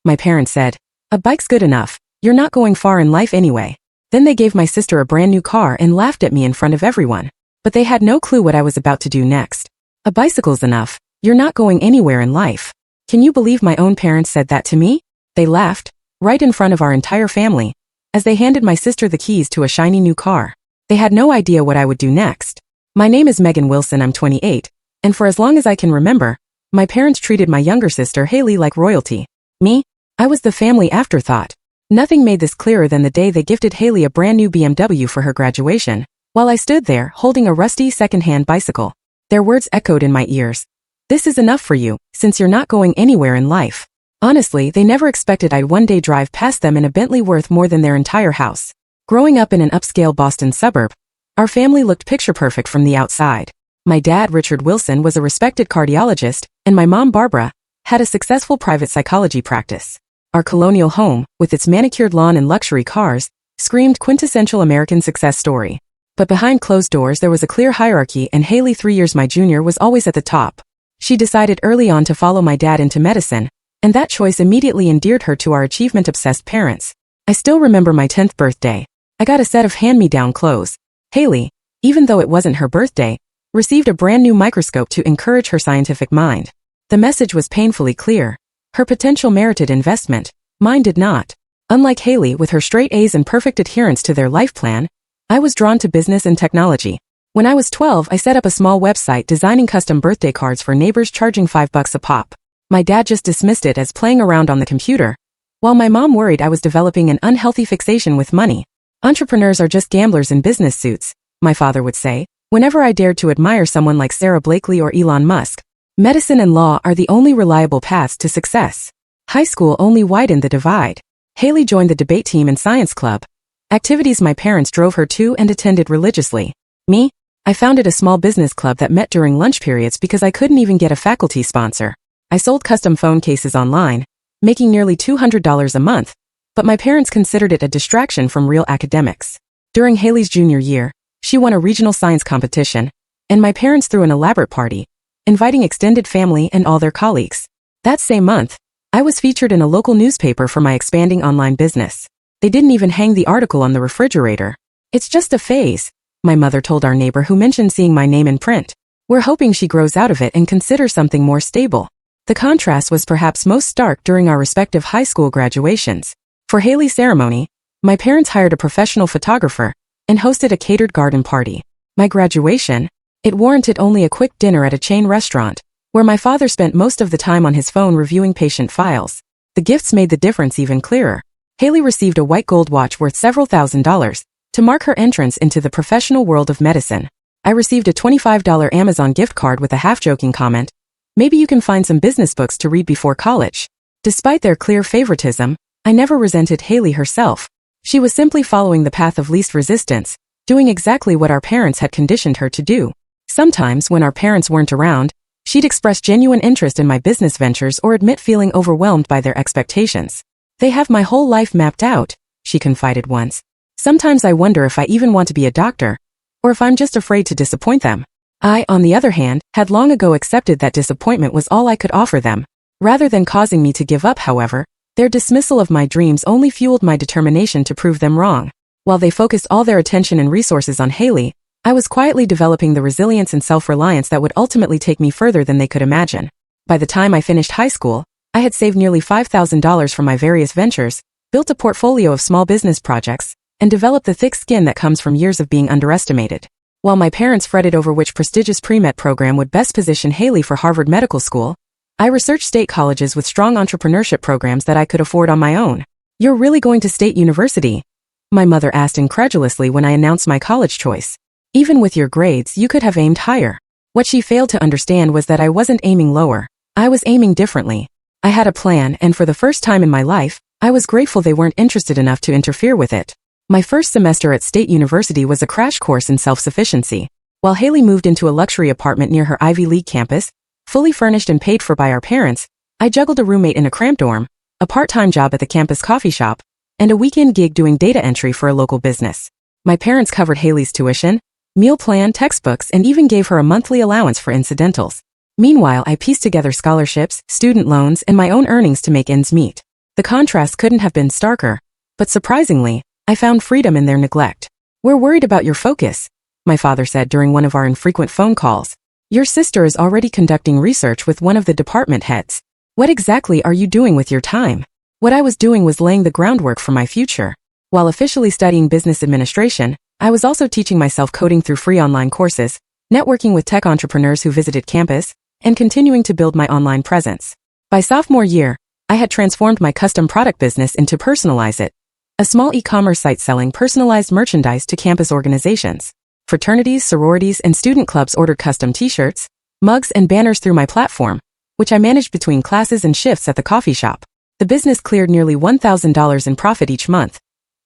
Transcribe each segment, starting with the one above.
My parents said, "A bike's good enough. You're not going far in life anyway." Then they gave my sister a brand new car and laughed at me in front of everyone. But they had no clue what I was about to do next. "A bicycle's enough. You're not going anywhere in life." Can you believe my own parents said that to me? They laughed, right in front of our entire family, as they handed my sister the keys to a shiny new car. They had no idea what I would do next. My name is Megan Wilson, I'm 28, and for as long as I can remember, my parents treated my younger sister Haley like royalty. Me? I was the family afterthought. Nothing made this clearer than the day they gifted Haley a brand new BMW for her graduation, while I stood there holding a rusty second-hand bicycle. Their words echoed in my ears. "This is enough for you, since you're not going anywhere in life." Honestly, they never expected I'd one day drive past them in a Bentley worth more than their entire house. Growing up in an upscale Boston suburb, our family looked picture-perfect from the outside. My dad, Richard Wilson, was a respected cardiologist, and my mom, Barbara, had a successful private psychology practice. Our colonial home, with its manicured lawn and luxury cars, screamed quintessential American success story. But behind closed doors there was a clear hierarchy, and Haley, 3 years my junior, was always at the top. She decided early on to follow my dad into medicine, and that choice immediately endeared her to our achievement-obsessed parents. I still remember my 10th birthday. I got a set of hand-me-down clothes. Haley, even though it wasn't her birthday, received a brand new microscope to encourage her scientific mind. The message was painfully clear. Her potential merited investment. Mine did not. Unlike Haley, with her straight A's and perfect adherence to their life plan, I was drawn to business and technology. When I was 12, I set up a small website designing custom birthday cards for neighbors, charging $5 a pop. My dad just dismissed it as playing around on the computer, while my mom worried I was developing an unhealthy fixation with money. "Entrepreneurs are just gamblers in business suits," my father would say, whenever I dared to admire someone like Sarah Blakely or Elon Musk. Medicine and law are the only reliable paths to success. High school only widened the divide. Haley joined the debate team and science club, activities my parents drove her to and attended religiously. Me? I founded a small business club that met during lunch periods because I couldn't even get a faculty sponsor. I sold custom phone cases online, making nearly $200 a month, but my parents considered it a distraction from real academics. During Haley's junior year, she won a regional science competition, and my parents threw an elaborate party, inviting extended family and all their colleagues. That same month, I was featured in a local newspaper for my expanding online business. They didn't even hang the article on the refrigerator. "It's just a phase," my mother told our neighbor who mentioned seeing my name in print. "We're hoping she grows out of it and considers something more stable." The contrast was perhaps most stark during our respective high school graduations. For Haley's ceremony, my parents hired a professional photographer and hosted a catered garden party. My graduation, it warranted only a quick dinner at a chain restaurant, where my father spent most of the time on his phone reviewing patient files. The gifts made the difference even clearer. Haley received a white gold watch worth several $1,000s to mark her entrance into the professional world of medicine. I received a $25 Amazon gift card with a half-joking comment, "Maybe you can find some business books to read before college." Despite their clear favoritism, I never resented Haley herself. She was simply following the path of least resistance, doing exactly what our parents had conditioned her to do. Sometimes, when our parents weren't around, she'd express genuine interest in my business ventures or admit feeling overwhelmed by their expectations. "They have my whole life mapped out," she confided once. "Sometimes I wonder if I even want to be a doctor, or if I'm just afraid to disappoint them." I, on the other hand, had long ago accepted that disappointment was all I could offer them. Rather than causing me to give up, however, their dismissal of my dreams only fueled my determination to prove them wrong. While they focused all their attention and resources on Haley, I was quietly developing the resilience and self-reliance that would ultimately take me further than they could imagine. By the time I finished high school, I had saved nearly $5,000 from my various ventures, built a portfolio of small business projects, and developed the thick skin that comes from years of being underestimated. While my parents fretted over which prestigious pre-med program would best position Haley for Harvard Medical School, I researched state colleges with strong entrepreneurship programs that I could afford on my own. "You're really going to State University?" my mother asked incredulously when I announced my college choice. "Even with your grades, you could have aimed higher." What she failed to understand was that I wasn't aiming lower. I was aiming differently. I had a plan, and for the first time in my life, I was grateful they weren't interested enough to interfere with it. My first semester at State University was a crash course in self-sufficiency. While Haley moved into a luxury apartment near her Ivy League campus, fully furnished and paid for by our parents, I juggled a roommate in a cramped dorm, a part-time job at the campus coffee shop, and a weekend gig doing data entry for a local business. My parents covered Haley's tuition, meal plan, textbooks, and even gave her a monthly allowance for incidentals. Meanwhile, I pieced together scholarships, student loans, and my own earnings to make ends meet. The contrast couldn't have been starker, but surprisingly, I found freedom in their neglect. "We're worried about your focus," my father said during one of our infrequent phone calls. "Your sister is already conducting research with one of the department heads. What exactly are you doing with your time?" What I was doing was laying the groundwork for my future. While officially studying business administration, I was also teaching myself coding through free online courses, networking with tech entrepreneurs who visited campus, and continuing to build my online presence. By sophomore year, I had transformed my custom product business into Personalize It, a small e-commerce site selling personalized merchandise to campus organizations. Fraternities, sororities, and student clubs ordered custom t-shirts, mugs, and banners through my platform, which I managed between classes and shifts at the coffee shop. The business cleared nearly $1,000 in profit each month.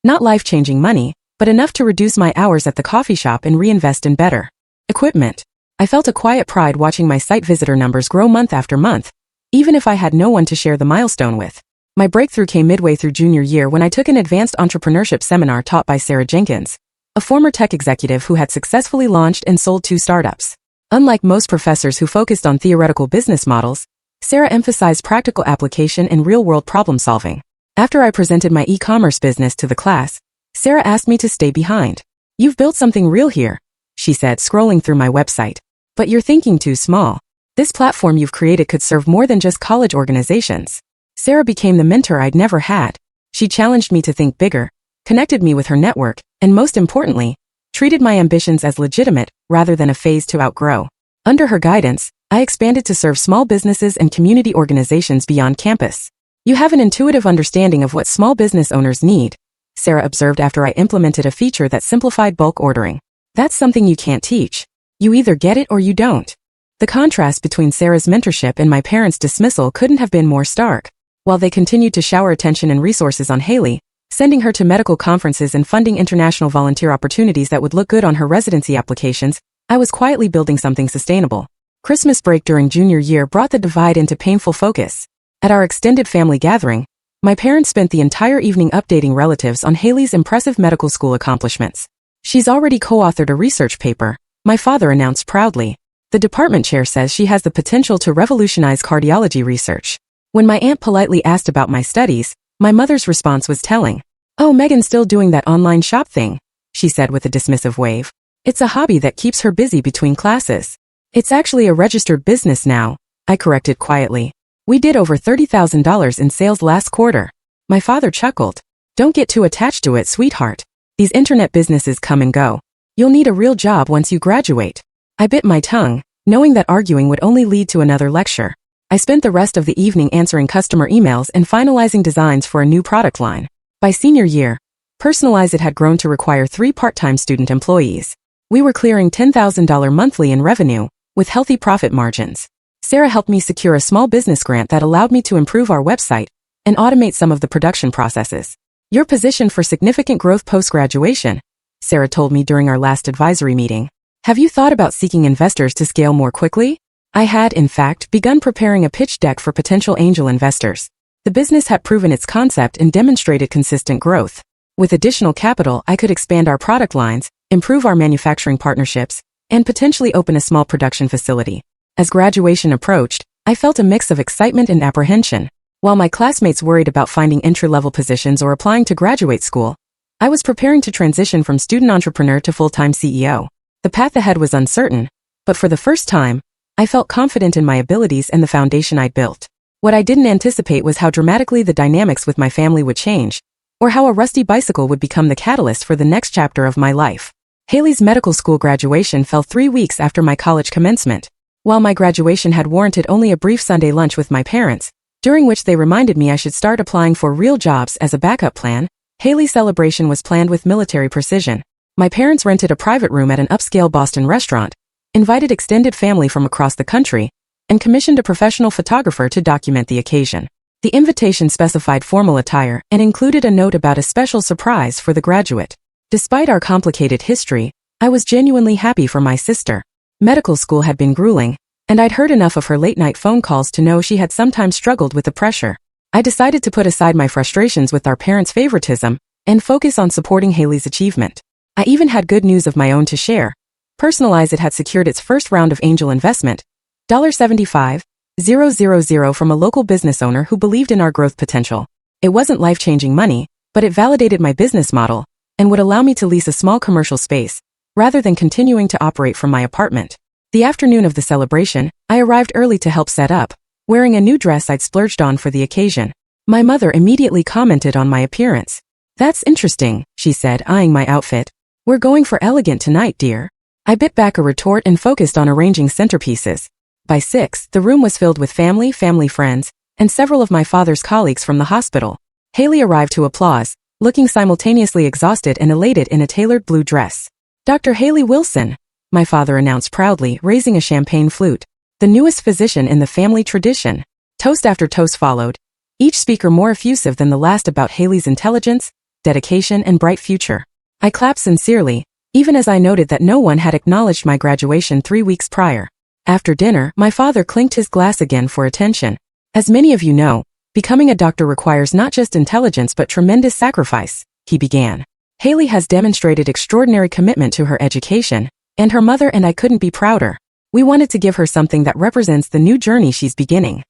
Not life-changing money, but enough to reduce my hours at the coffee shop and reinvest in better equipment. I felt a quiet pride watching my site visitor numbers grow month after month, even if I had no one to share the milestone with. My breakthrough came midway through junior year when I took an advanced entrepreneurship seminar taught by Sarah Jenkins, a former tech executive who had successfully launched and sold 2 startups. Unlike most professors who focused on theoretical business models, Sarah emphasized practical application and real-world problem-solving. After I presented my e-commerce business to the class, Sarah asked me to stay behind. "You've built something real here," she said, scrolling through my website. "But you're thinking too small. This platform you've created could serve more than just college organizations." Sarah became the mentor I'd never had. She challenged me to think bigger, connected me with her network, and most importantly, treated my ambitions as legitimate rather than a phase to outgrow. Under her guidance, I expanded to serve small businesses and community organizations beyond campus. "You have an intuitive understanding of what small business owners need," Sarah observed after I implemented a feature that simplified bulk ordering. "That's something you can't teach. You either get it or you don't." The contrast between Sarah's mentorship and my parents' dismissal couldn't have been more stark. While they continued to shower attention and resources on Haley, sending her to medical conferences and funding international volunteer opportunities that would look good on her residency applications, I was quietly building something sustainable. Christmas break during junior year brought the divide into painful focus. At our extended family gathering, my parents spent the entire evening updating relatives on Haley's impressive medical school accomplishments. "She's already co-authored a research paper," my father announced proudly. "The department chair says she has the potential to revolutionize cardiology research." When my aunt politely asked about my studies, my mother's response was telling. "Oh, Megan's still doing that online shop thing," she said with a dismissive wave. "It's a hobby that keeps her busy between classes." "It's actually a registered business now," I corrected quietly. "We did over $30,000 in sales last quarter." My father chuckled. "Don't get too attached to it, sweetheart. These internet businesses come and go. You'll need a real job once you graduate." I bit my tongue, knowing that arguing would only lead to another lecture. I spent the rest of the evening answering customer emails and finalizing designs for a new product line. By senior year, Personalize It had grown to require 3 part-time student employees. We were clearing $10,000 monthly in revenue, with healthy profit margins. Sarah helped me secure a small business grant that allowed me to improve our website and automate some of the production processes. "You're positioned for significant growth post-graduation," Sarah told me during our last advisory meeting. "Have you thought about seeking investors to scale more quickly?" I had, in fact, begun preparing a pitch deck for potential angel investors. The business had proven its concept and demonstrated consistent growth. With additional capital, I could expand our product lines, improve our manufacturing partnerships, and potentially open a small production facility. As graduation approached, I felt a mix of excitement and apprehension. While my classmates worried about finding entry-level positions or applying to graduate school, I was preparing to transition from student entrepreneur to full-time CEO. The path ahead was uncertain, but for the first time, I felt confident in my abilities and the foundation I'd built. What I didn't anticipate was how dramatically the dynamics with my family would change, or how a rusty bicycle would become the catalyst for the next chapter of my life. Haley's medical school graduation fell 3 weeks after my college commencement. While my graduation had warranted only a brief Sunday lunch with my parents, during which they reminded me I should start applying for real jobs as a backup plan, Haley's celebration was planned with military precision. My parents rented a private room at an upscale Boston restaurant, invited extended family from across the country, and commissioned a professional photographer to document the occasion. The invitation specified formal attire and included a note about a special surprise for the graduate. Despite our complicated history, I was genuinely happy for my sister. Medical school had been grueling, and I'd heard enough of her late-night phone calls to know she had sometimes struggled with the pressure. I decided to put aside my frustrations with our parents' favoritism and focus on supporting Haley's achievement. I even had good news of my own to share. Personalize It had secured its first round of angel investment, $75,000 from a local business owner who believed in our growth potential. It wasn't life-changing money, but it validated my business model and would allow me to lease a small commercial space rather than continuing to operate from my apartment. The afternoon of the celebration, I arrived early to help set up, wearing a new dress I'd splurged on for the occasion. My mother immediately commented on my appearance. "That's interesting," she said, eyeing my outfit. "We're going for elegant tonight, dear." I bit back a retort and focused on arranging centerpieces. By 6, the room was filled with family friends, and several of my father's colleagues from the hospital. Haley arrived to applause, looking simultaneously exhausted and elated in a tailored blue dress. "Dr. Haley Wilson," my father announced proudly, raising a champagne flute. "The newest physician in the family tradition." Toast after toast followed, each speaker more effusive than the last about Haley's intelligence, dedication, and bright future. I clapped sincerely, even as I noted that no one had acknowledged my graduation 3 weeks prior. After dinner, my father clinked his glass again for attention. "As many of you know, becoming a doctor requires not just intelligence but tremendous sacrifice," he began. "Haley has demonstrated extraordinary commitment to her education, and her mother and I couldn't be prouder. We wanted to give her something that represents the new journey she's beginning."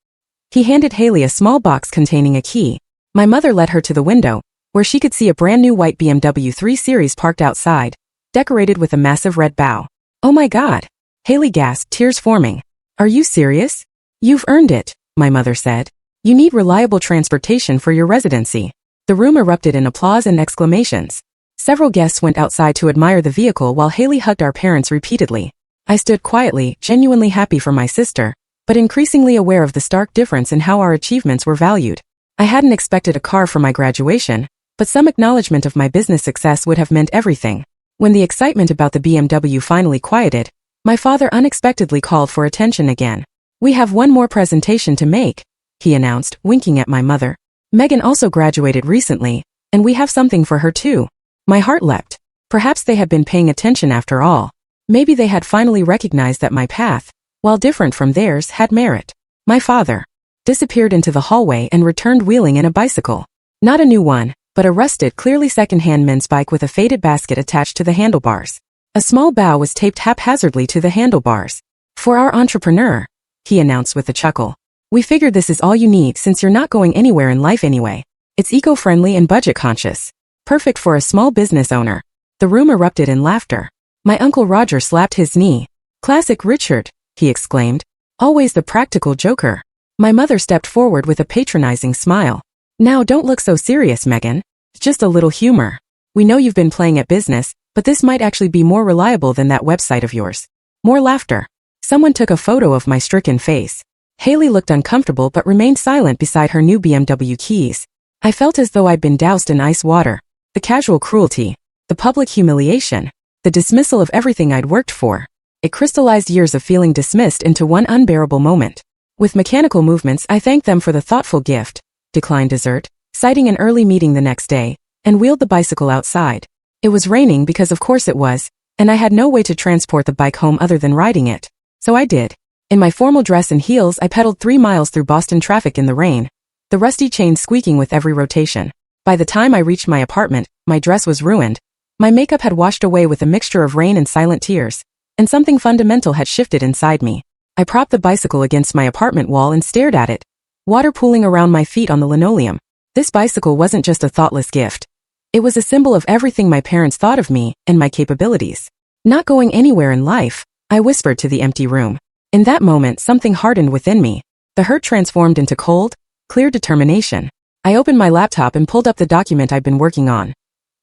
He handed Haley a small box containing a key. My mother led her to the window, where she could see a brand new white BMW 3 Series parked outside, decorated with a massive red bow. "Oh my God!" Haley gasped, tears forming. "Are you serious? You've earned it," my mother said. "You need reliable transportation for your residency." The room erupted in applause and exclamations. Several guests went outside to admire the vehicle while Haley hugged our parents repeatedly. I stood quietly, genuinely happy for my sister, but increasingly aware of the stark difference in how our achievements were valued. I hadn't expected a car for my graduation, but some acknowledgement of my business success would have meant everything. When the excitement about the BMW finally quieted, my father unexpectedly called for attention again. "We have one more presentation to make," he announced, winking at my mother. "Megan also graduated recently, and we have something for her too." My heart leapt. Perhaps they had been paying attention after all. Maybe they had finally recognized that my path, while different from theirs, had merit. My father disappeared into the hallway and returned wheeling in a bicycle. Not a new one, but a rusted, clearly second-hand men's bike with a faded basket attached to the handlebars. A small bow was taped haphazardly to the handlebars. "For our entrepreneur," he announced with a chuckle. "We figured this is all you need since you're not going anywhere in life anyway. It's eco-friendly and budget-conscious. Perfect for a small business owner." The room erupted in laughter. My Uncle Roger slapped his knee. "Classic Richard," he exclaimed. "Always the practical joker." My mother stepped forward with a patronizing smile. "Now don't look so serious, Megan. Just a little humor. We know you've been playing at business, but this might actually be more reliable than that website of yours." More laughter. Someone took a photo of my stricken face. Haley looked uncomfortable but remained silent beside her new BMW keys. I felt as though I'd been doused in ice water. The casual cruelty, the public humiliation, the dismissal of everything I'd worked for. It crystallized years of feeling dismissed into one unbearable moment. With mechanical movements, I thanked them for the thoughtful gift, declined dessert, citing an early meeting the next day, and wheeled the bicycle outside. It was raining because of course it was, and I had no way to transport the bike home other than riding it. So I did. In my formal dress and heels, I pedaled 3 miles through Boston traffic in the rain, the rusty chain squeaking with every rotation. By the time I reached my apartment, my dress was ruined. My makeup had washed away with a mixture of rain and silent tears, and something fundamental had shifted inside me. I propped the bicycle against my apartment wall and stared at it, water pooling around my feet on the linoleum. This bicycle wasn't just a thoughtless gift. It was a symbol of everything my parents thought of me and my capabilities. "Not going anywhere in life," I whispered to the empty room. In that moment, something hardened within me. The hurt transformed into cold, clear determination. I opened my laptop and pulled up the document I'd been working on.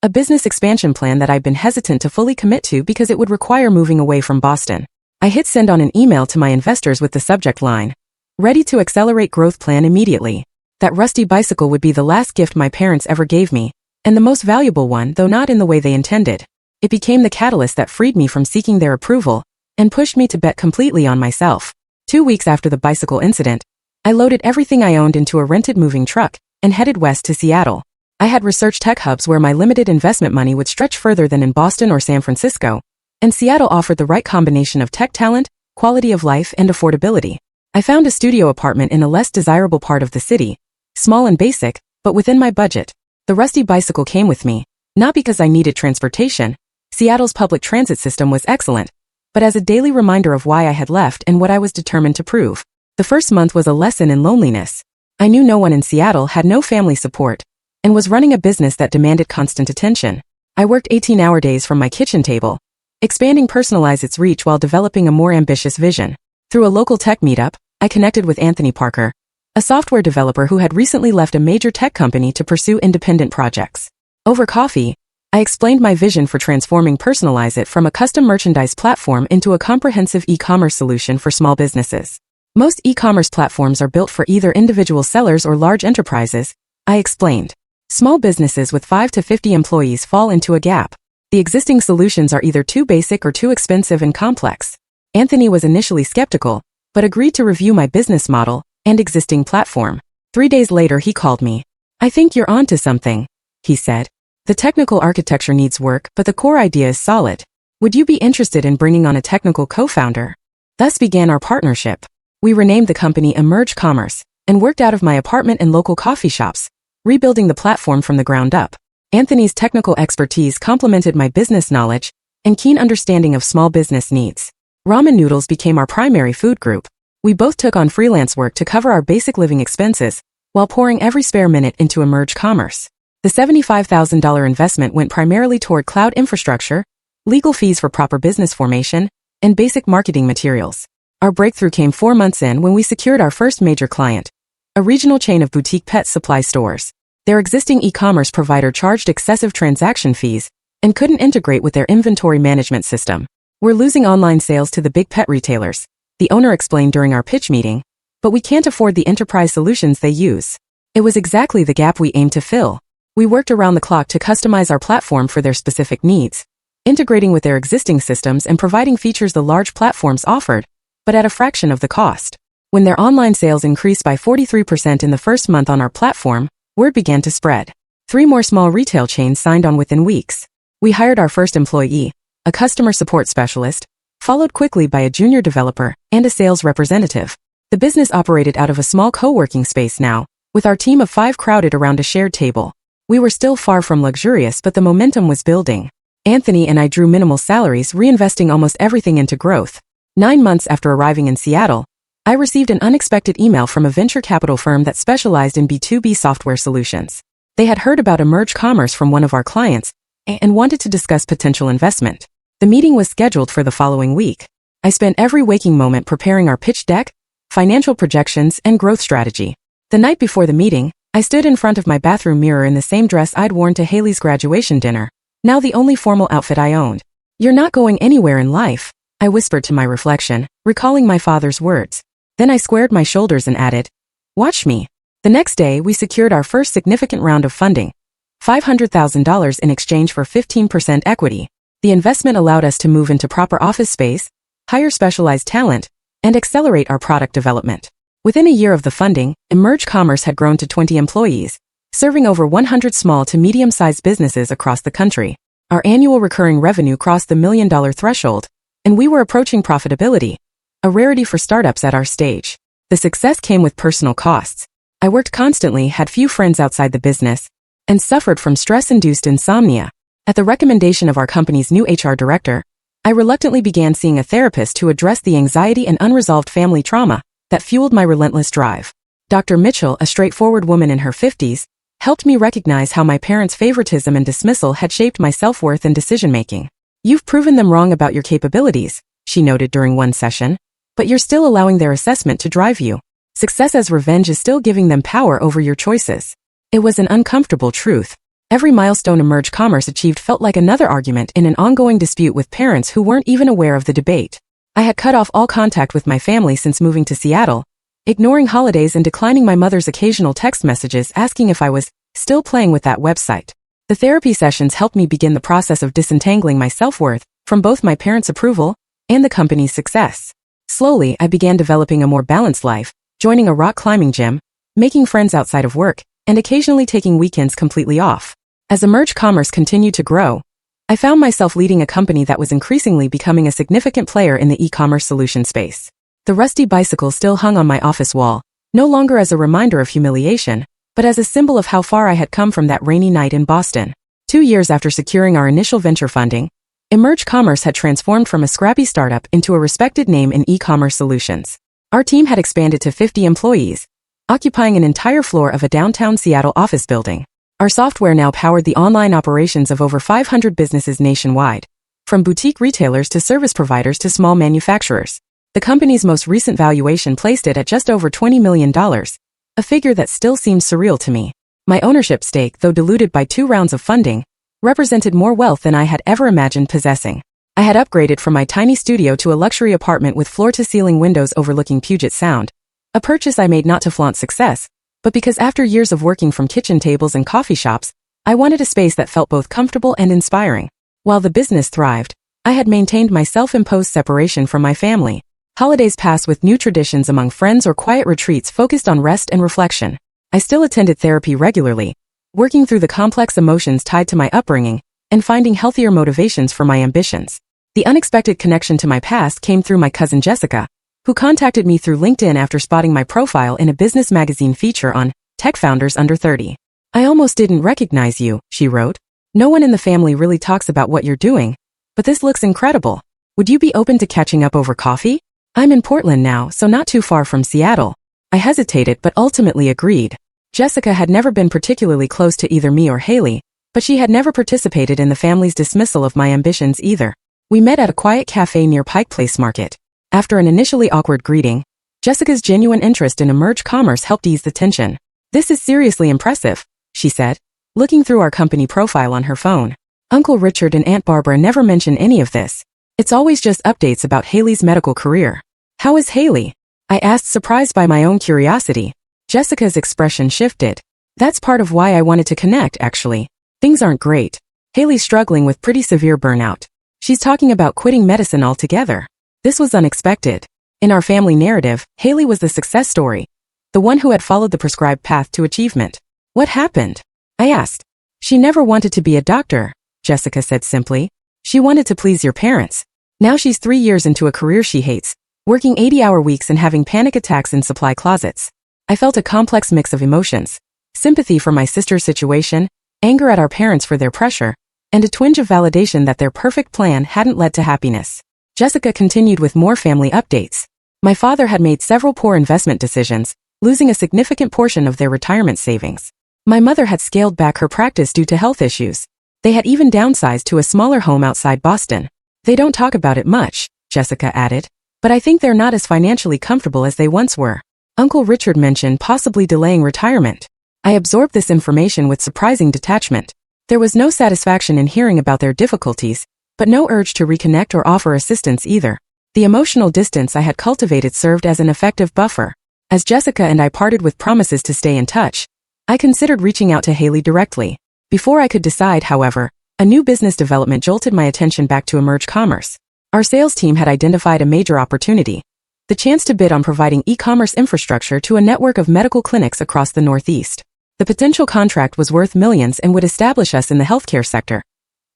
A business expansion plan that I'd been hesitant to fully commit to because it would require moving away from Boston. I hit send on an email to my investors with the subject line, "Ready to accelerate growth plan immediately." That rusty bicycle would be the last gift my parents ever gave me, and the most valuable one, though not in the way they intended. It became the catalyst that freed me from seeking their approval and pushed me to bet completely on myself. 2 weeks after the bicycle incident, I loaded everything I owned into a rented moving truck and headed west to Seattle. I had researched tech hubs where my limited investment money would stretch further than in Boston or San Francisco, and Seattle offered the right combination of tech talent, quality of life, and affordability. I found a studio apartment in a less desirable part of the city, small and basic, but within my budget. The rusty bicycle came with me, not because I needed transportation. Seattle's public transit system was excellent, but as a daily reminder of why I had left and what I was determined to prove. The first month was a lesson in loneliness. I knew no one in Seattle, had no family support, and was running a business that demanded constant attention. I worked 18-hour days from my kitchen table, expanding its reach while developing a more ambitious vision. Through a local tech meetup, I connected with Anthony Parker, a software developer who had recently left a major tech company to pursue independent projects. Over coffee, I explained my vision for transforming Personalize It from a custom merchandise platform into a comprehensive e-commerce solution for small businesses. Most e-commerce platforms are built for either individual sellers or large enterprises, I explained. Small businesses with 5 to 50 employees fall into a gap. The existing solutions are either too basic or too expensive and complex. Anthony was initially skeptical, but agreed to review my business model and existing platform. 3 days later he called me. "I think you're onto something," he said. "The technical architecture needs work, but the core idea is solid. Would you be interested in bringing on a technical co-founder?" Thus began our partnership. We renamed the company Emerge Commerce and worked out of my apartment and local coffee shops, rebuilding the platform from the ground up. Anthony's technical expertise complemented my business knowledge and keen understanding of small business needs. Ramen noodles became our primary food group. We both took on freelance work to cover our basic living expenses while pouring every spare minute into Emerge Commerce. The $75,000 investment went primarily toward cloud infrastructure, legal fees for proper business formation, and basic marketing materials. Our breakthrough came 4 months in when we secured our first major client, a regional chain of boutique pet supply stores. Their existing e-commerce provider charged excessive transaction fees and couldn't integrate with their inventory management system. "We're losing online sales to the big pet retailers," the owner explained during our pitch meeting, "but we can't afford the enterprise solutions they use." It was exactly the gap we aimed to fill. We worked around the clock to customize our platform for their specific needs, integrating with their existing systems and providing features the large platforms offered, but at a fraction of the cost. When their online sales increased by 43% in the first month on our platform, word began to spread. 3 more small retail chains signed on within weeks. We hired our first employee, a customer support specialist, followed quickly by a junior developer and a sales representative. The business operated out of a small co-working space now, with our team of 5 crowded around a shared table. We were still far from luxurious, but the momentum was building. Anthony and I drew minimal salaries, reinvesting almost everything into growth. 9 months after arriving in Seattle, I received an unexpected email from a venture capital firm that specialized in B2B software solutions. They had heard about Emerge Commerce from one of our clients and wanted to discuss potential investment. The meeting was scheduled for the following week. I spent every waking moment preparing our pitch deck, financial projections, and growth strategy. The night before the meeting, I stood in front of my bathroom mirror in the same dress I'd worn to Haley's graduation dinner, now the only formal outfit I owned. "You're not going anywhere in life," I whispered to my reflection, recalling my father's words. Then I squared my shoulders and added, "Watch me." The next day, we secured our first significant round of funding, $500,000 in exchange for 15% equity. The investment allowed us to move into proper office space, hire specialized talent, and accelerate our product development. Within a year of the funding, Emerge Commerce had grown to 20 employees, serving over 100 small to medium-sized businesses across the country. Our annual recurring revenue crossed the $1 million threshold, and we were approaching profitability, a rarity for startups at our stage. The success came with personal costs. I worked constantly, had few friends outside the business, and suffered from stress-induced insomnia. At the recommendation of our company's new HR director, I reluctantly began seeing a therapist to address the anxiety and unresolved family trauma that fueled my relentless drive. Dr. Mitchell, a straightforward woman in her 50s, helped me recognize how my parents' favoritism and dismissal had shaped my self-worth and decision-making. "You've proven them wrong about your capabilities," she noted during one session, "but you're still allowing their assessment to drive you. Success as revenge is still giving them power over your choices." It was an uncomfortable truth. Every milestone Emerge Commerce achieved felt like another argument in an ongoing dispute with parents who weren't even aware of the debate. I had cut off all contact with my family since moving to Seattle, ignoring holidays and declining my mother's occasional text messages asking if I was still playing with that website. The therapy sessions helped me begin the process of disentangling my self-worth from both my parents' approval and the company's success. Slowly, I began developing a more balanced life, joining a rock climbing gym, making friends outside of work, and occasionally taking weekends completely off. As Emerge Commerce continued to grow, I found myself leading a company that was increasingly becoming a significant player in the e-commerce solution space. The rusty bicycle still hung on my office wall, no longer as a reminder of humiliation, but as a symbol of how far I had come from that rainy night in Boston. 2 years after securing our initial venture funding, Emerge Commerce had transformed from a scrappy startup into a respected name in e-commerce solutions. Our team had expanded to 50 employees, occupying an entire floor of a downtown Seattle office building. Our software now powered the online operations of over 500 businesses nationwide, from boutique retailers to service providers to small manufacturers. The company's most recent valuation placed it at just over $20 million, a figure that still seems surreal to me. My ownership stake, though diluted by 2 rounds of funding, represented more wealth than I had ever imagined possessing. I had upgraded from my tiny studio to a luxury apartment with floor-to-ceiling windows overlooking Puget Sound, a purchase I made not to flaunt success, but because after years of working from kitchen tables and coffee shops, I wanted a space that felt both comfortable and inspiring. While the business thrived, I had maintained my self-imposed separation from my family. Holidays passed with new traditions among friends or quiet retreats focused on rest and reflection. I still attended therapy regularly, working through the complex emotions tied to my upbringing and finding healthier motivations for my ambitions. The unexpected connection to my past came through my cousin Jessica, who contacted me through LinkedIn after spotting my profile in a business magazine feature on tech founders under 30. "I almost didn't recognize you," she wrote. "No one in the family really talks about what you're doing, but this looks incredible. Would you be open to catching up over coffee? I'm in Portland now, so not too far from Seattle." I hesitated but ultimately agreed. Jessica had never been particularly close to either me or Haley, but she had never participated in the family's dismissal of my ambitions either. We met at a quiet cafe near Pike Place Market. After an initially awkward greeting, Jessica's genuine interest in emerge commerce helped ease the tension. "This is seriously impressive," she said, looking through our company profile on her phone. "Uncle Richard and Aunt Barbara never mention any of this. It's always just updates about Haley's medical career." "How is Haley?" I asked, surprised by my own curiosity. Jessica's expression shifted. "That's part of why I wanted to connect, actually. Things aren't great. Haley's struggling with pretty severe burnout. She's talking about quitting medicine altogether." This was unexpected. In our family narrative, Haley was the success story, the one who had followed the prescribed path to achievement. "What happened?" I asked. "She never wanted to be a doctor," Jessica said simply. "She wanted to please your parents. Now she's 3 years into a career she hates, working 80-hour weeks and having panic attacks in supply closets." I felt a complex mix of emotions: sympathy for my sister's situation, anger at our parents for their pressure, and a twinge of validation that their perfect plan hadn't led to happiness. Jessica continued with more family updates. My father had made several poor investment decisions, losing a significant portion of their retirement savings. My mother had scaled back her practice due to health issues. They had even downsized to a smaller home outside Boston. "They don't talk about it much," Jessica added, "but I think they're not as financially comfortable as they once were." Uncle Richard mentioned possibly delaying retirement. I absorbed this information with surprising detachment. There was no satisfaction in hearing about their difficulties, but no urge to reconnect or offer assistance either. The emotional distance I had cultivated served as an effective buffer. As Jessica and I parted with promises to stay in touch, I considered reaching out to Haley directly. Before I could decide, however, a new business development jolted my attention back to emerge commerce. Our sales team had identified a major opportunity: the chance to bid on providing e-commerce infrastructure to a network of medical clinics across the Northeast. The potential contract was worth millions and would establish us in the healthcare sector,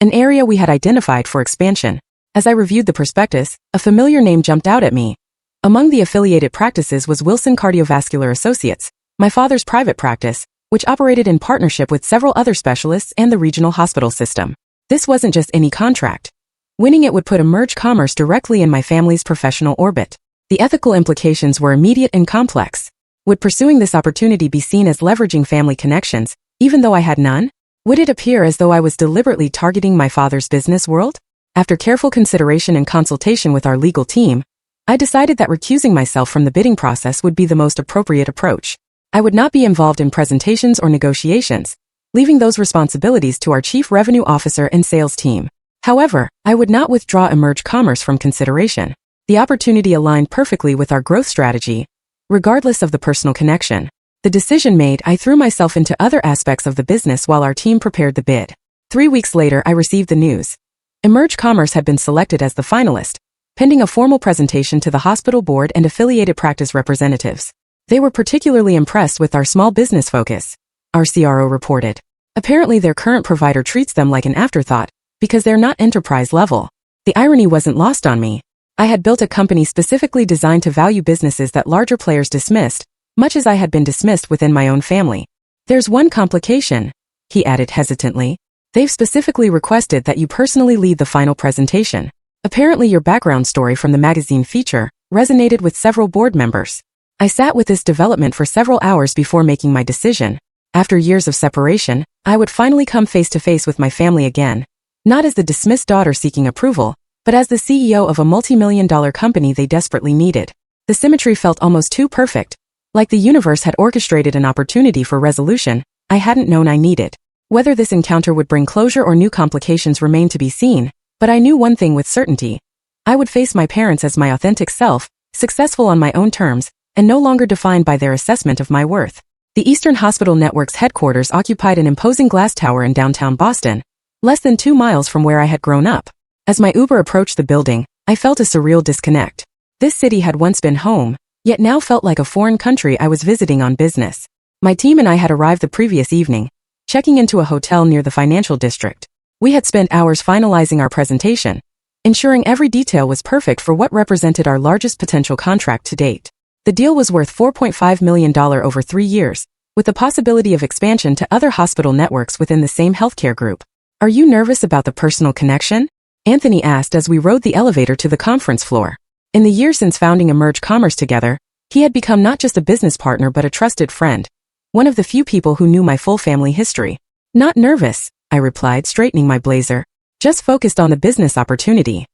an area we had identified for expansion. As I reviewed the prospectus, a familiar name jumped out at me. Among the affiliated practices was Wilson Cardiovascular Associates, my father's private practice, which operated in partnership with several other specialists and the regional hospital system. This wasn't just any contract. Winning it would put emerge commerce directly in my family's professional orbit. The ethical implications were immediate and complex. Would pursuing this opportunity be seen as leveraging family connections, even though I had none? Would it appear as though I was deliberately targeting my father's business world? After careful consideration and consultation with our legal team, I decided that recusing myself from the bidding process would be the most appropriate approach. I would not be involved in presentations or negotiations, leaving those responsibilities to our Chief Revenue Officer and sales team. However, I would not withdraw emerge commerce from consideration. The opportunity aligned perfectly with our growth strategy, regardless of the personal connection. The decision made, I threw myself into other aspects of the business while our team prepared the bid. 3 weeks later, I received the news. Emerge Commerce had been selected as the finalist, pending a formal presentation to the hospital board and affiliated practice representatives. They were particularly impressed with our small business focus, our CRO reported. Apparently their current provider treats them like an afterthought, because they're not enterprise level. The irony wasn't lost on me. I had built a company specifically designed to value businesses that larger players dismissed, much as I had been dismissed within my own family. "There's one complication," he added hesitantly. "They've specifically requested that you personally lead the final presentation. Apparently your background story from the magazine feature resonated with several board members." I sat with this development for several hours before making my decision. After years of separation, I would finally come face to face with my family again. Not as the dismissed daughter seeking approval, but as the CEO of a multi-million-dollar company they desperately needed. The symmetry felt almost too perfect, like the universe had orchestrated an opportunity for resolution I hadn't known I needed. Whether this encounter would bring closure or new complications remained to be seen, but I knew one thing with certainty. I would face my parents as my authentic self, successful on my own terms, and no longer defined by their assessment of my worth. The Eastern Hospital Network's headquarters occupied an imposing glass tower in downtown Boston, less than 2 miles from where I had grown up. As my Uber approached the building, I felt a surreal disconnect. This city had once been home, yet now felt like a foreign country I was visiting on business. My team and I had arrived the previous evening, checking into a hotel near the financial district. We had spent hours finalizing our presentation, ensuring every detail was perfect for what represented our largest potential contract to date. The deal was worth $4.5 million over 3 years, with the possibility of expansion to other hospital networks within the same healthcare group. "Are you nervous about the personal connection?" Anthony asked as we rode the elevator to the conference floor. In the years since founding Emerge Commerce together, he had become not just a business partner but a trusted friend, one of the few people who knew my full family history. "Not nervous," I replied, straightening my blazer. "Just focused on the business opportunity."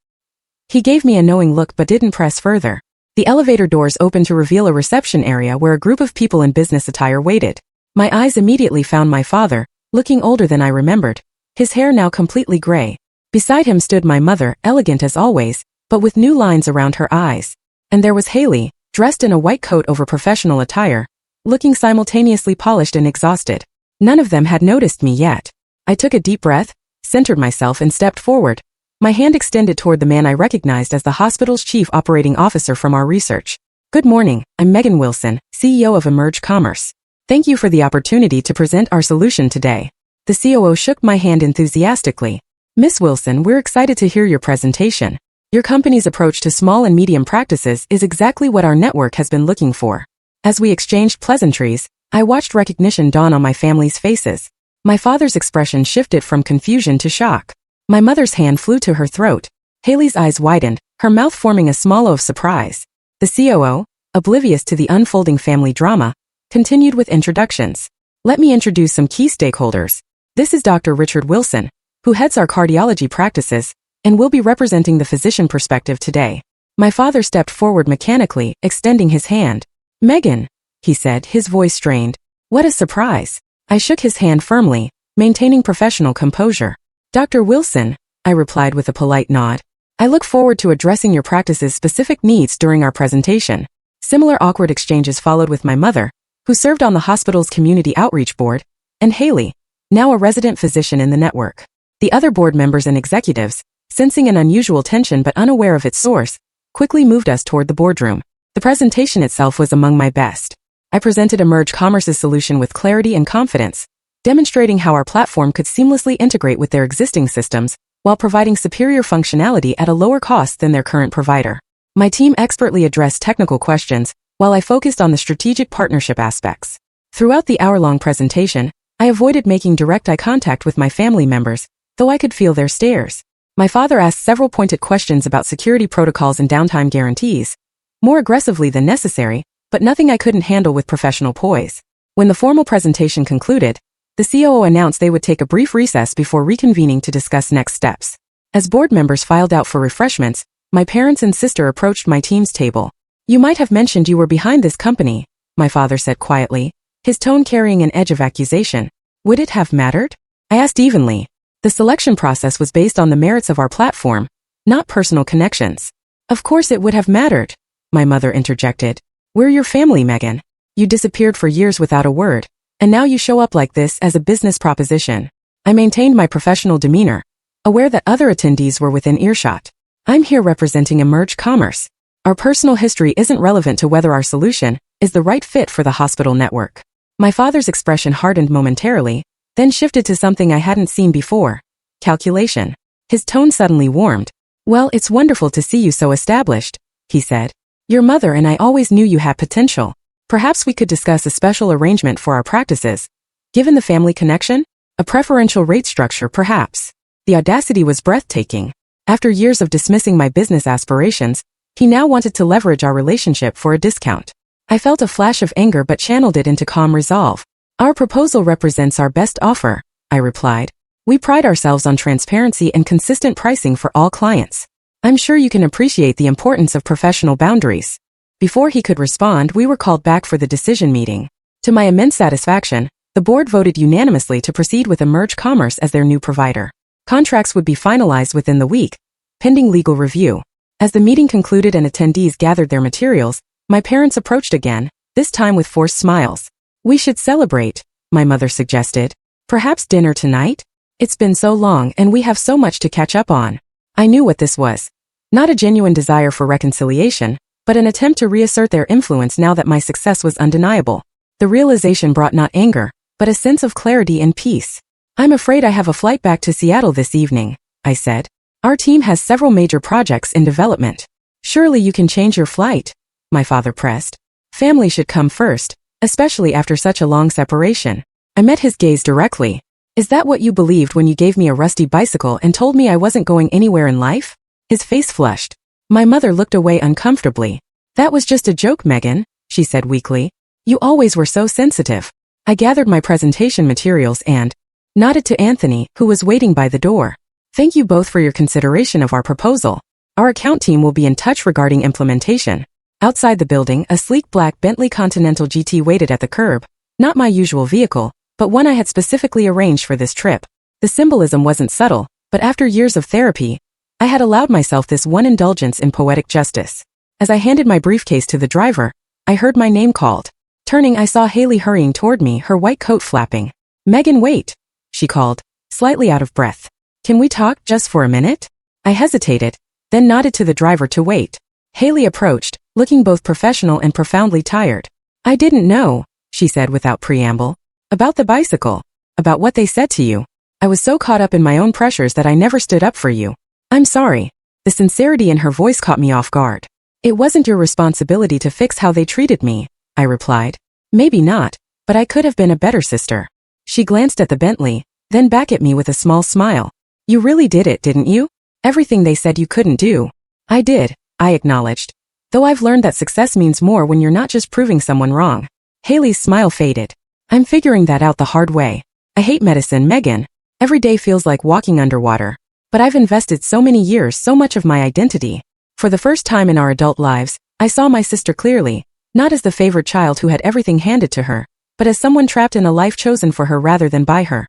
He gave me a knowing look but didn't press further. The elevator doors opened to reveal a reception area where a group of people in business attire waited. My eyes immediately found my father, looking older than I remembered, his hair now completely gray. Beside him stood my mother, elegant as always, but with new lines around her eyes. And there was Haley, dressed in a white coat over professional attire, looking simultaneously polished and exhausted. None of them had noticed me yet. I took a deep breath, centered myself and stepped forward, my hand extended toward the man I recognized as the hospital's chief operating officer from our research. "Good morning, I'm Megan Wilson, CEO of Emerge Commerce. Thank you for the opportunity to present our solution today." The COO shook my hand enthusiastically. "Miss Wilson, we're excited to hear your presentation. Your company's approach to small and medium practices is exactly what our network has been looking for." As we exchanged pleasantries, I watched recognition dawn on my family's faces. My father's expression shifted from confusion to shock. My mother's hand flew to her throat. Haley's eyes widened, her mouth forming a smile of surprise. The COO, oblivious to the unfolding family drama, continued with introductions. "Let me introduce some key stakeholders. This is Dr. Richard Wilson, who heads our cardiology practices, and will be representing the physician perspective today." My father stepped forward mechanically, extending his hand. "Megan," he said, his voice strained. "What a surprise." I shook his hand firmly, maintaining professional composure. "Dr. Wilson," I replied with a polite nod. "I look forward to addressing your practice's specific needs during our presentation." Similar awkward exchanges followed with my mother, who served on the hospital's community outreach board, and Haley, now a resident physician in the network. The other board members and executives, sensing an unusual tension but unaware of its source, quickly moved us toward the boardroom. The presentation itself was among my best. I presented Emerge Commerce's solution with clarity and confidence, demonstrating how our platform could seamlessly integrate with their existing systems while providing superior functionality at a lower cost than their current provider. My team expertly addressed technical questions, while I focused on the strategic partnership aspects. Throughout the hour-long presentation, I avoided making direct eye contact with my family members, though I could feel their stares. My father asked several pointed questions about security protocols and downtime guarantees, more aggressively than necessary, but nothing I couldn't handle with professional poise. When the formal presentation concluded, the COO announced they would take a brief recess before reconvening to discuss next steps. As board members filed out for refreshments, my parents and sister approached my team's table. "You might have mentioned you were behind this company," my father said quietly, his tone carrying an edge of accusation. "Would it have mattered?" I asked evenly. The selection process was based on the merits of our platform, not personal connections. "Of course it would have mattered," my mother interjected. "We're your family, Megan. You disappeared for years without a word, and now you show up like this as a business proposition." I maintained my professional demeanor, aware that other attendees were within earshot. "I'm here representing Emerge Commerce. Our personal history isn't relevant to whether our solution is the right fit for the hospital network." My father's expression hardened momentarily, then shifted to something I hadn't seen before: calculation. His tone suddenly warmed. "Well, it's wonderful to see you so established," he said. "Your mother and I always knew you had potential. Perhaps we could discuss a special arrangement for our practices. Given the family connection? A preferential rate structure, perhaps." The audacity was breathtaking. After years of dismissing my business aspirations, he now wanted to leverage our relationship for a discount. I felt a flash of anger but channeled it into calm resolve. Our proposal represents our best offer, I replied. We pride ourselves on transparency and consistent pricing for all clients. I'm sure you can appreciate the importance of professional boundaries. Before he could respond, we were called back for the decision meeting. To my immense satisfaction, the board voted unanimously to proceed with Emerge Commerce as their new provider. Contracts would be finalized within the week, pending legal review. As the meeting concluded and attendees gathered their materials, my parents approached again, this time with forced smiles. We should celebrate, my mother suggested. Perhaps dinner tonight? It's been so long and we have so much to catch up on. I knew what this was. Not a genuine desire for reconciliation, but an attempt to reassert their influence now that my success was undeniable. The realization brought not anger, but a sense of clarity and peace. I'm afraid I have a flight back to Seattle this evening, I said. Our team has several major projects in development. Surely you can change your flight, my father pressed. Family should come first, especially after such a long separation. I met his gaze directly. Is that what you believed when you gave me a rusty bicycle and told me I wasn't going anywhere in life? His face flushed. My mother looked away uncomfortably. That was just a joke, Megan, she said weakly. You always were so sensitive. I gathered my presentation materials and nodded to Anthony, who was waiting by the door. Thank you both for your consideration of our proposal. Our account team will be in touch regarding implementation. Outside the building, a sleek black Bentley Continental GT waited at the curb. Not my usual vehicle, but one I had specifically arranged for this trip. The symbolism wasn't subtle, but after years of therapy, I had allowed myself this one indulgence in poetic justice. As I handed my briefcase to the driver, I heard my name called. Turning, I saw Haley hurrying toward me, her white coat flapping. Megan, wait, she called, slightly out of breath. Can we talk just for a minute? I hesitated, then nodded to the driver to wait. Haley approached, looking both professional and profoundly tired. I didn't know, she said without preamble. About the bicycle. About what they said to you. I was so caught up in my own pressures that I never stood up for you. I'm sorry. The sincerity in her voice caught me off guard. It wasn't your responsibility to fix how they treated me, I replied. Maybe not, but I could have been a better sister. She glanced at the Bentley, then back at me with a small smile. You really did it, didn't you? Everything they said you couldn't do. I did, I acknowledged. Though I've learned that success means more when you're not just proving someone wrong. Haley's smile faded. I'm figuring that out the hard way. I hate medicine, Megan. Every day feels like walking underwater. But I've invested so many years, so much of my identity. For the first time in our adult lives, I saw my sister clearly, not as the favored child who had everything handed to her, but as someone trapped in a life chosen for her rather than by her.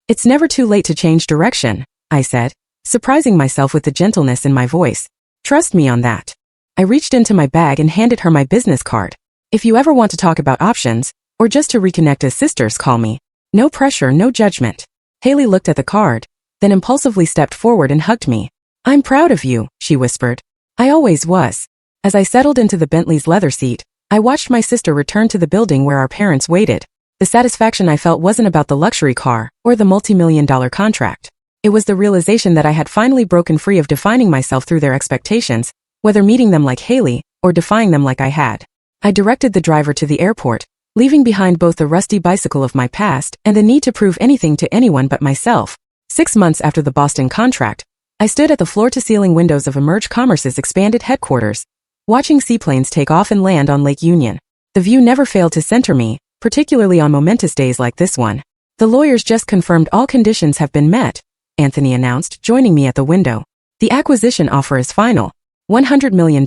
It's never too late to change direction, I said, surprising myself with the gentleness in my voice. Trust me on that. I reached into my bag and handed her my business card. If you ever want to talk about options, or just to reconnect as sisters, call me. No pressure, no judgment. Haley looked at the card, then impulsively stepped forward and hugged me. I'm proud of you, she whispered. I always was. As I settled into the Bentley's leather seat, I watched my sister return to the building where our parents waited. The satisfaction I felt wasn't about the luxury car or the multi-million-dollar contract. It was the realization that I had finally broken free of defining myself through their expectations, whether meeting them like Haley or defying them like I had. I directed the driver to the airport, leaving behind both the rusty bicycle of my past and the need to prove anything to anyone but myself. 6 months after the Boston contract, I stood at the floor-to-ceiling windows of Emerge Commerce's expanded headquarters, watching seaplanes take off and land on Lake Union. The view never failed to center me, particularly on momentous days like this one. The lawyers just confirmed all conditions have been met, Anthony announced, joining me at the window. The acquisition offer is final, $100 million,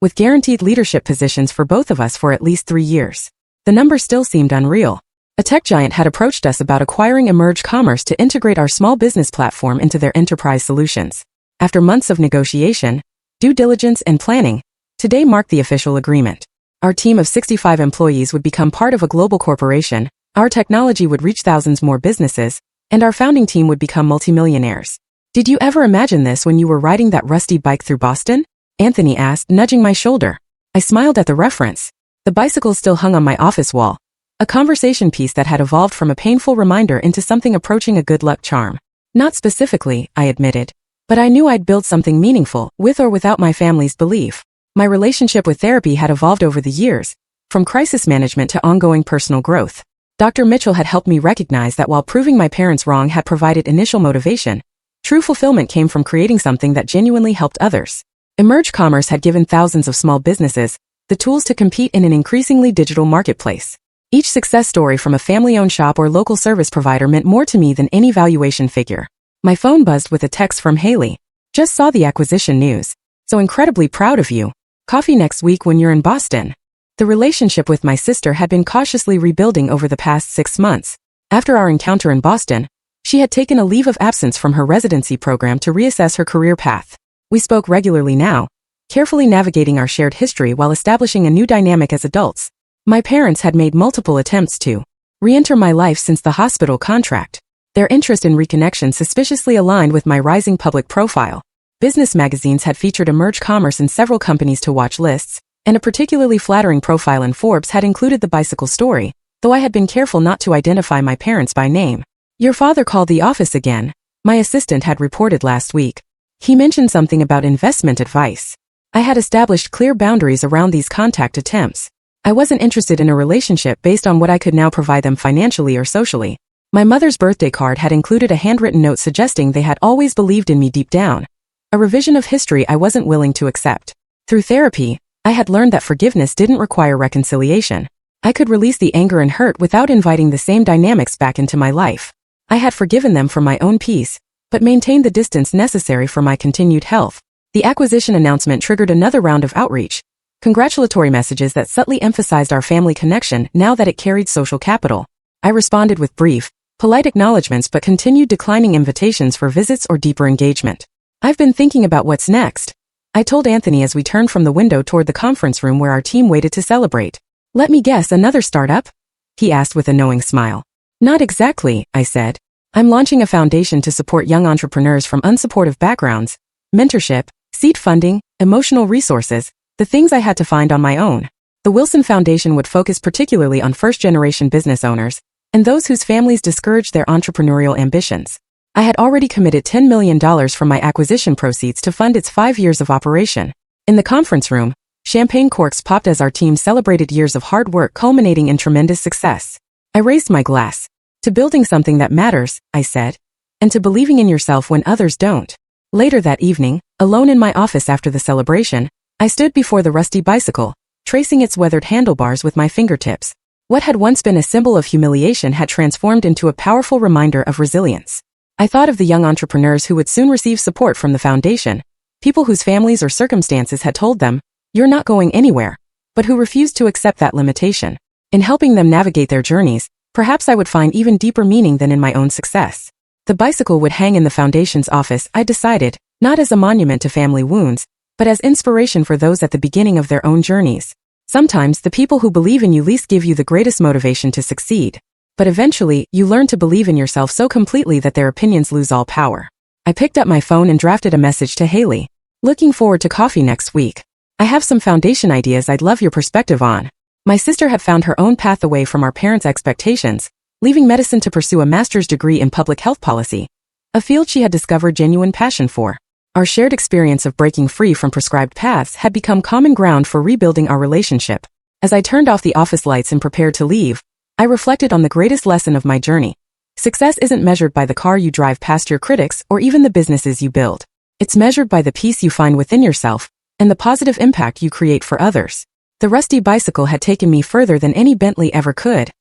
with guaranteed leadership positions for both of us for at least 3 years. The number still seemed unreal. A tech giant had approached us about acquiring Emerge Commerce to integrate our small business platform into their enterprise solutions. After months of negotiation, due diligence, and planning, today marked the official agreement. Our team of 65 employees would become part of a global corporation, our technology would reach thousands more businesses, and our founding team would become multimillionaires. Did you ever imagine this when you were riding that rusty bike through Boston? Anthony asked, nudging my shoulder. I smiled at the reference. The bicycle still hung on my office wall, a conversation piece that had evolved from a painful reminder into something approaching a good luck charm. Not specifically, I admitted, but I knew I'd built something meaningful, with or without my family's belief. My relationship with therapy had evolved over the years, from crisis management to ongoing personal growth. Dr. Mitchell had helped me recognize that while proving my parents wrong had provided initial motivation, true fulfillment came from creating something that genuinely helped others. Emerge Commerce had given thousands of small businesses the tools to compete in an increasingly digital marketplace. Each success story from a family-owned shop or local service provider meant more to me than any valuation figure. My phone buzzed with a text from Haley. Just saw the acquisition news. So incredibly proud of you. Coffee next week when you're in Boston. The relationship with my sister had been cautiously rebuilding over the past 6 months. After our encounter in Boston, she had taken a leave of absence from her residency program to reassess her career path. We spoke regularly now, carefully navigating our shared history while establishing a new dynamic as adults. My parents had made multiple attempts to re-enter my life since the hospital contract. Their interest in reconnection suspiciously aligned with my rising public profile. Business magazines had featured Emerge Commerce in several companies to watch lists, and a particularly flattering profile in Forbes had included the bicycle story, though I had been careful not to identify my parents by name. Your father called the office again, my assistant had reported last week. He mentioned something about investment advice. I had established clear boundaries around these contact attempts. I wasn't interested in a relationship based on what I could now provide them financially or socially. My mother's birthday card had included a handwritten note suggesting they had always believed in me deep down. A revision of history I wasn't willing to accept. Through therapy, I had learned that forgiveness didn't require reconciliation. I could release the anger and hurt without inviting the same dynamics back into my life. I had forgiven them for my own peace, but maintained the distance necessary for my continued health. The acquisition announcement triggered another round of outreach. Congratulatory messages that subtly emphasized our family connection now that it carried social capital. I responded with brief, polite acknowledgments but continued declining invitations for visits or deeper engagement. I've been thinking about what's next, I told Anthony as we turned from the window toward the conference room where our team waited to celebrate. Let me guess, another startup? He asked with a knowing smile. Not exactly, I said. I'm launching a foundation to support young entrepreneurs from unsupportive backgrounds, mentorship, seed funding, emotional resources, the things I had to find on my own. The Wilson Foundation would focus particularly on first-generation business owners and those whose families discouraged their entrepreneurial ambitions. I had already committed $10 million from my acquisition proceeds to fund its 5 years of operation. In the conference room, champagne corks popped as our team celebrated years of hard work culminating in tremendous success. I raised my glass. To building something that matters, I said, and to believing in yourself when others don't. Later that evening, alone in my office after the celebration, I stood before the rusty bicycle, tracing its weathered handlebars with my fingertips. What had once been a symbol of humiliation had transformed into a powerful reminder of resilience. I thought of the young entrepreneurs who would soon receive support from the foundation, people whose families or circumstances had told them, "You're not going anywhere," but who refused to accept that limitation. In helping them navigate their journeys, perhaps I would find even deeper meaning than in my own success. The bicycle would hang in the foundation's office, I decided, not as a monument to family wounds, but as inspiration for those at the beginning of their own journeys. Sometimes the people who believe in you least give you the greatest motivation to succeed. But eventually, you learn to believe in yourself so completely that their opinions lose all power. I picked up my phone and drafted a message to Haley. Looking forward to coffee next week. I have some foundation ideas I'd love your perspective on. My sister had found her own path away from our parents' expectations, leaving medicine to pursue a master's degree in public health policy, a field she had discovered genuine passion for. Our shared experience of breaking free from prescribed paths had become common ground for rebuilding our relationship. As I turned off the office lights and prepared to leave, I reflected on the greatest lesson of my journey. Success isn't measured by the car you drive past your critics or even the businesses you build. It's measured by the peace you find within yourself and the positive impact you create for others. The rusty bicycle had taken me further than any Bentley ever could,